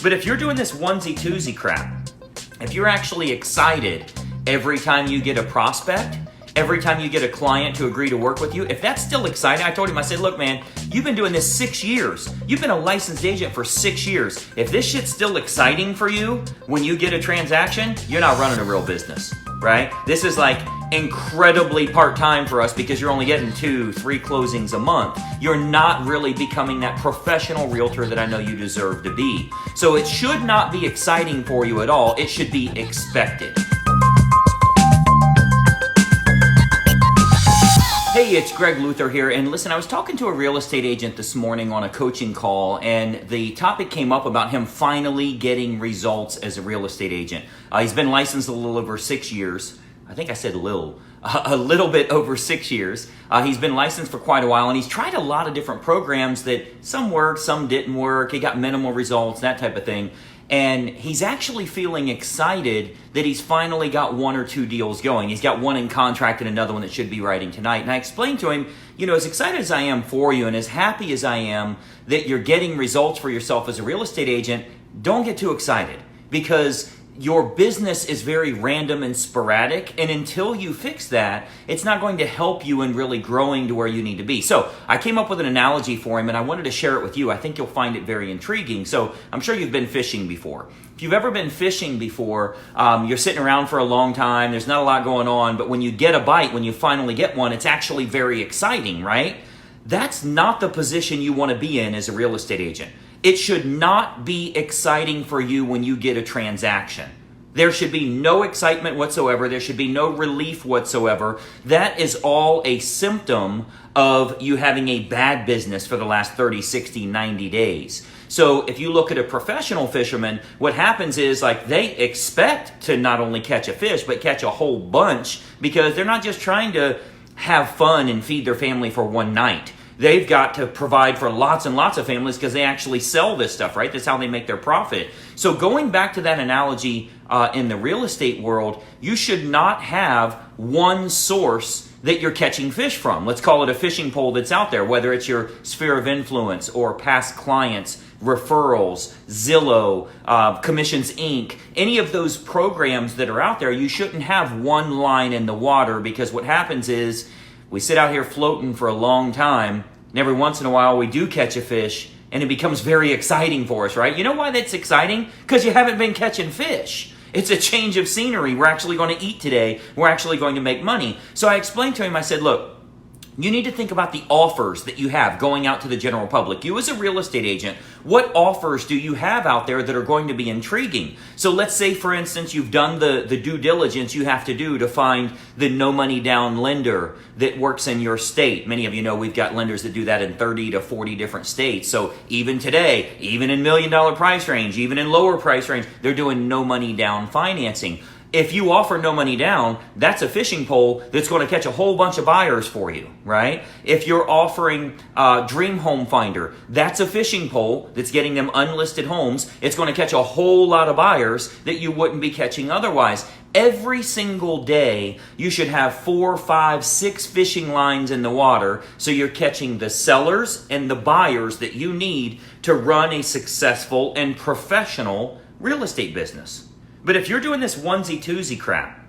But if you're doing this onesie-twosie crap, if you're actually excited every time you get a prospect, every time you get a client to agree to work with you, if that's still exciting, I told him, I said, look, man, you've been doing this 6 years. You've been a licensed agent for 6 years. If this shit's still exciting for you when you get a transaction, you're not running a real business, right? This is like incredibly part-time for us because you're only getting 2-3 closings a month. You're not really becoming that professional realtor that I know you deserve to be. So it should not be exciting for you at all. It should be expected. Hey, it's Greg Luther here, and listen, I was talking to a real estate agent this morning on a coaching call, and the topic came up about him finally getting results as a real estate agent. He's been licensed a little over 6 years. I think I said a little bit over 6 years. He's been licensed for quite a while, and he's tried a lot of different programs that some worked, some didn't work. He got minimal results, that type of thing. And he's actually feeling excited that he's finally got 1 or 2 deals going. He's got one in contract and another one that should be writing tonight. And I explained to him, you know, as excited as I am for you and as happy as I am that you're getting results for yourself as a real estate agent, don't get too excited because your business is very random and sporadic, and until you fix that, it's not going to help you in really growing to where you need to be. So I came up with an analogy for him, and I wanted to share it with you. I think you'll find it very intriguing. So I'm sure you've been fishing before. If you've ever been fishing before, you're sitting around for a long time, there's not a lot going on, but when you get a bite, when you finally get one, it's actually very exciting, right? That's not the position you want to be in as a real estate agent. It should not be exciting for you when you get a transaction. There should be no excitement whatsoever. There should be no relief whatsoever. That is all a symptom of you having a bad business for the last 30, 60, 90 days. So if you look at a professional fisherman, what happens is like they expect to not only catch a fish, but catch a whole bunch because they're not just trying to have fun and feed their family for one night. They've got to provide for lots and lots of families because they actually sell this stuff, right? That's how they make their profit. So going back to that analogy in the real estate world, you should not have one source that you're catching fish from. Let's call it a fishing pole that's out there, whether it's your sphere of influence or past clients, referrals, Zillow, Commissions Inc., any of those programs that are out there, you shouldn't have one line in the water because what happens is we sit out here floating for a long time, and every once in a while we do catch a fish, and it becomes very exciting for us, right? You know why that's exciting? Because you haven't been catching fish. It's a change of scenery. We're actually going to eat today. We're actually going to make money. So I explained to him, I said, look, you need to think about the offers that you have going out to the general public. You as a real estate agent, what offers do you have out there that are going to be intriguing? So let's say, for instance, you've done the due diligence you have to do to find the no money down lender that works in your state. Many of you know we've got lenders that do that in 30 to 40 different states. So even today, even in $1 million price range, even in lower price range, they're doing no money down financing. If you offer no money down, that's a fishing pole that's going to catch a whole bunch of buyers for you, right? If you're offering Dream Home Finder, that's a fishing pole that's getting them unlisted homes. It's going to catch a whole lot of buyers that you wouldn't be catching otherwise. Every single day, you should have 4, 5, 6 fishing lines in the water so you're catching the sellers and the buyers that you need to run a successful and professional real estate business. But if you're doing this onesie-twosie crap,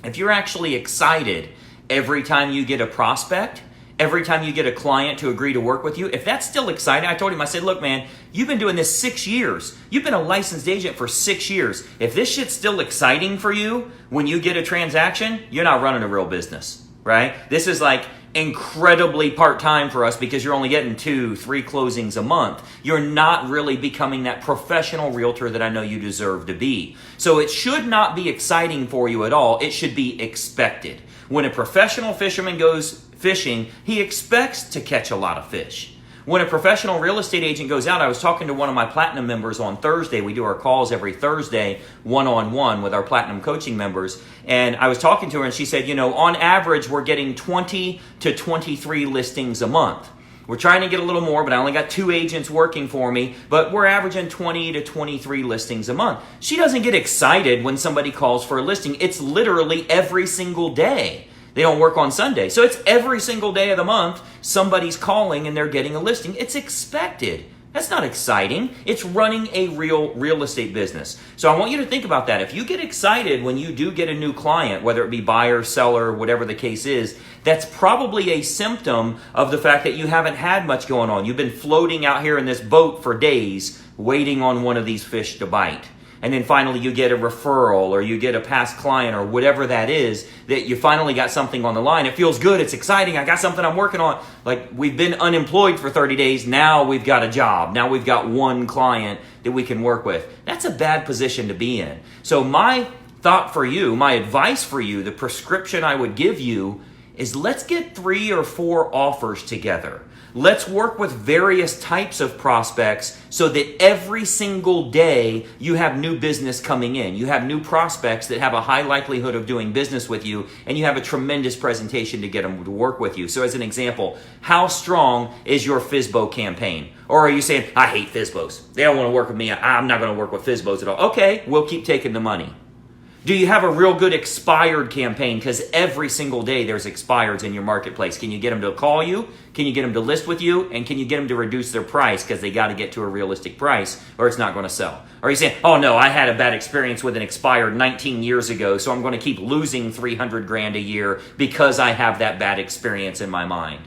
if you're actually excited every time you get a prospect, every time you get a client to agree to work with you, if that's still exciting, I told him, I said, look, man, you've been doing this 6 years. You've been a licensed agent for 6 years. If this shit's still exciting for you when you get a transaction, you're not running a real business, right? This is like incredibly part-time for us because you're only getting 2-3 closings a month. You're not really becoming that professional realtor that I know you deserve to be. So it should not be exciting for you at all. It should be expected. When a professional fisherman goes fishing, he expects to catch a lot of fish. When a professional real estate agent goes out, I was talking to one of my Platinum members on Thursday. We do our calls every Thursday, one-on-one with our Platinum coaching members. And I was talking to her and she said, you know, on average, we're getting 20 to 23 listings a month. We're trying to get a little more, but I only got 2 agents working for me, but we're averaging 20 to 23 listings a month. She doesn't get excited when somebody calls for a listing. It's literally every single day. They don't work on Sunday. So it's every single day of the month, somebody's calling and they're getting a listing. It's expected. That's not exciting. It's running a real estate business. So I want you to think about that. If you get excited when you do get a new client, whether it be buyer, seller, whatever the case is, that's probably a symptom of the fact that you haven't had much going on. You've been floating out here in this boat for days, waiting on one of these fish to bite. And then finally you get a referral or you get a past client or whatever that is, that you finally got something on the line. It feels good. It's exciting. I got something I'm working on. Like, we've been unemployed for 30 days. Now we've got a job. Now we've got one client that we can work with. That's a bad position to be in. So my thought for you, my advice for you, the prescription I would give you is, let's get 3 or 4 offers together. Let's work with various types of prospects so that every single day you have new business coming in. You have new prospects that have a high likelihood of doing business with you, and you have a tremendous presentation to get them to work with you. So as an example, how strong is your FSBO campaign? Or are you saying, I hate FSBOs. They don't want to work with me. I'm not going to work with FSBOs at all. Okay, we'll keep taking the money. Do you have a real good expired campaign? Because every single day there's expireds in your marketplace. Can you get them to call you? Can you get them to list with you? And can you get them to reduce their price because they got to get to a realistic price or it's not going to sell? Or are you saying, oh no, I had a bad experience with an expired 19 years ago, so I'm going to keep losing $300,000 a year because I have that bad experience in my mind?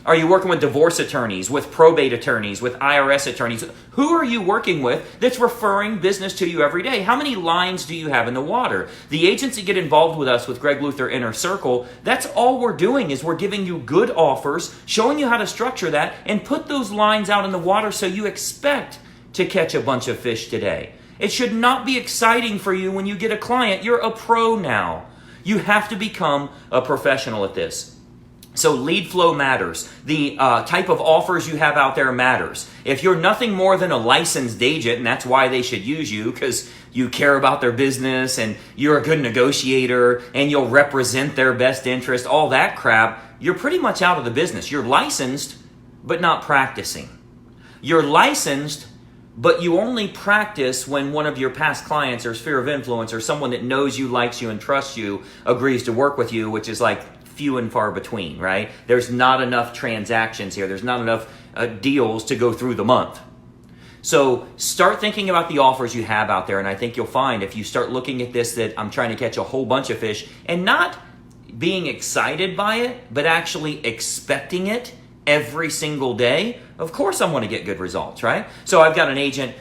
Are you working with divorce attorneys, with probate attorneys, with IRS attorneys? Who are you working with that's referring business to you every day? How many lines do you have in the water? The agents that get involved with us with Greg Luther Inner Circle, that's all we're doing, is we're giving you good offers, showing you how to structure that, and put those lines out in the water so you expect to catch a bunch of fish today. It should not be exciting for you when you get a client. You're a pro now. You have to become a professional at this. So lead flow matters. The type of offers you have out there matters. If you're nothing more than a licensed agent, and that's why they should use you, because you care about their business and you're a good negotiator and you'll represent their best interest, all that crap, you're pretty much out of the business. You're licensed, but not practicing. You're licensed, but you only practice when one of your past clients or sphere of influence or someone that knows you, likes you, and trusts you agrees to work with you, which is like few and far between, right? There's not enough transactions here. There's not enough deals to go through the month. So start thinking about the offers you have out there, and I think you'll find if you start looking at this that I'm trying to catch a whole bunch of fish and not being excited by it, but actually expecting it every single day, of course I'm going to get good results, right? So I've got an agent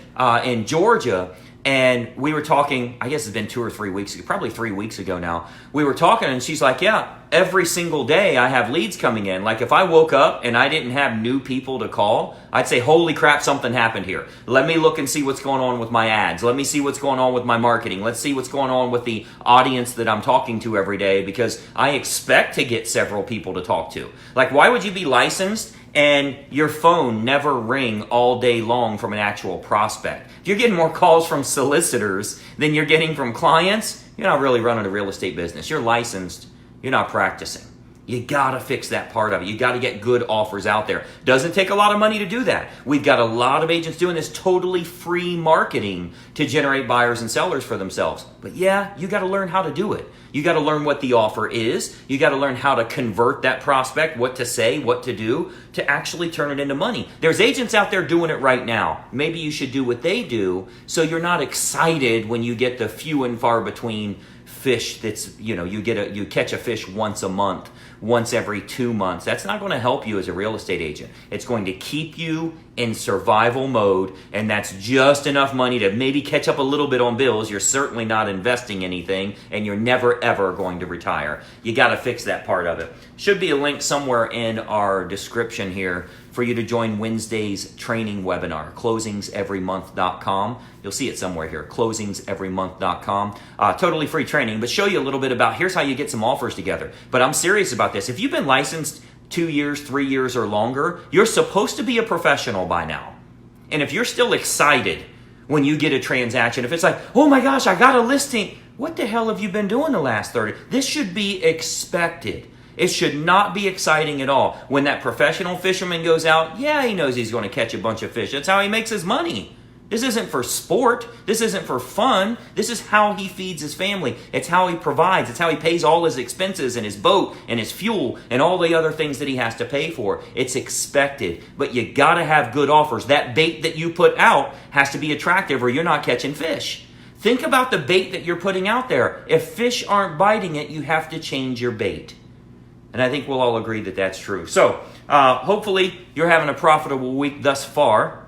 in Georgia, and we were talking, I guess it's been 2 or 3 weeks ago, probably 3 weeks ago now. We were talking and she's like, yeah, every single day I have leads coming in. Like if I woke up and I didn't have new people to call, I'd say, holy crap, something happened here. Let me look and see what's going on with my ads. Let me see what's going on with my marketing. Let's see what's going on with the audience that I'm talking to every day, because I expect to get several people to talk to. Like, why would you be licensed and your phone never ring all day long from an actual prospect? If you're getting more calls from solicitors than you're getting from clients, you're not really running a real estate business. You're licensed, you're not practicing. You gotta fix that part of it. You gotta get good offers out there. Doesn't take a lot of money to do that. We've got a lot of agents doing this totally free marketing to generate buyers and sellers for themselves. But yeah, you gotta learn how to do it. You gotta learn what the offer is. You gotta learn how to convert that prospect, what to say, what to do, to actually turn it into money. There's agents out there doing it right now. Maybe you should do what they do so you're not excited when you get the few and far between fish that's, you catch a fish once a month, once every 2 months. That's not going to help you as a real estate agent. It's going to keep you in survival mode, and that's just enough money to maybe catch up a little bit on bills. You're certainly not investing anything, and you're never ever going to retire. You got to fix that part of it. Should be a link somewhere in our description here for you to join Wednesday's training webinar, closingseverymonth.com. You'll see it somewhere here, closingseverymonth.com. Totally free training, but show you a little bit about here's how you get some offers together. But I'm serious about this. If you've been licensed 2 years, 3 years, or longer, you're supposed to be a professional by now. And if you're still excited when you get a transaction, if it's like, oh my gosh, I got a listing, what the hell have you been doing the last 30? This should be expected. It should not be exciting at all. When that professional fisherman goes out, yeah, he knows he's going to catch a bunch of fish. That's how he makes his money. This isn't for sport. This isn't for fun. This is how he feeds his family. It's how he provides. It's how he pays all his expenses and his boat and his fuel and all the other things that he has to pay for. It's expected, but you gotta have good offers. That bait that you put out has to be attractive or you're not catching fish. Think about the bait that you're putting out there. If fish aren't biting it, you have to change your bait. And I think we'll all agree that that's true. So hopefully you're having a profitable week thus far.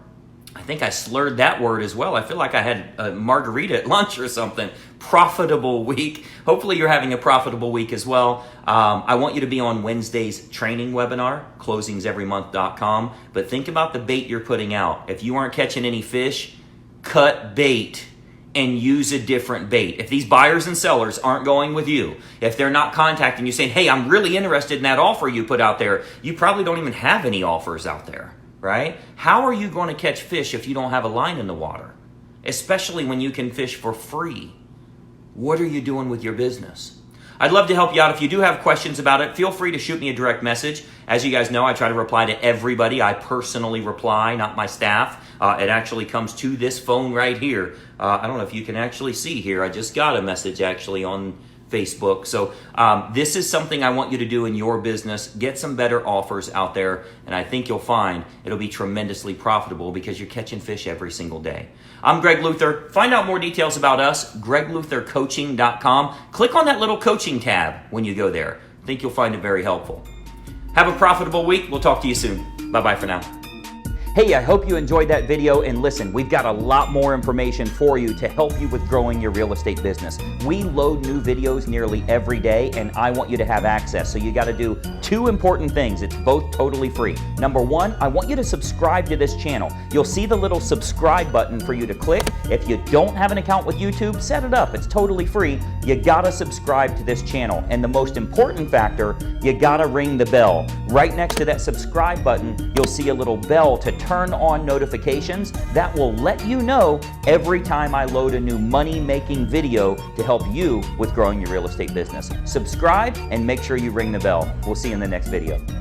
I think I slurred that word as well. I feel like I had a margarita at lunch or something. Profitable week. Hopefully you're having a profitable week as well. I want you to be on Wednesday's training webinar, closingseverymonth.com. But think about the bait you're putting out. If you aren't catching any fish, cut bait and use a different bait. If these buyers and sellers aren't going with you, if they're not contacting you saying, hey, I'm really interested in that offer you put out there, you probably don't even have any offers out there. Right? How are you going to catch fish if you don't have a line in the water? Especially when you can fish for free. What are you doing with your business? I'd love to help you out. If you do have questions about it, feel free to shoot me a direct message. As you guys know, I try to reply to everybody. I personally reply, not my staff. It actually comes to this phone right here. I don't know if you can actually see here. I just got a message actually on Facebook. So this is something I want you to do in your business. Get some better offers out there, and I think you'll find it'll be tremendously profitable because you're catching fish every single day. I'm Greg Luther. Find out more details about us, gregluthercoaching.com. Click on that little coaching tab when you go there. I think you'll find it very helpful. Have a profitable week. We'll talk to you soon. Bye-bye for now. Hey, I hope you enjoyed that video, and listen, we've got a lot more information for you to help you with growing your real estate business. We load new videos nearly every day, and I want you to have access. So you got to do two important things. It's both totally free. Number one, I want you to subscribe to this channel. You'll see the little subscribe button for you to click. If you don't have an account with YouTube, set it up. It's totally free. You got to subscribe to this channel. And the most important factor, you got to ring the bell. Right next to that subscribe button, you'll see a little bell to turn on notifications. That will let you know every time I load a new money-making video to help you with growing your real estate business. Subscribe and make sure you ring the bell. We'll see you in the next video.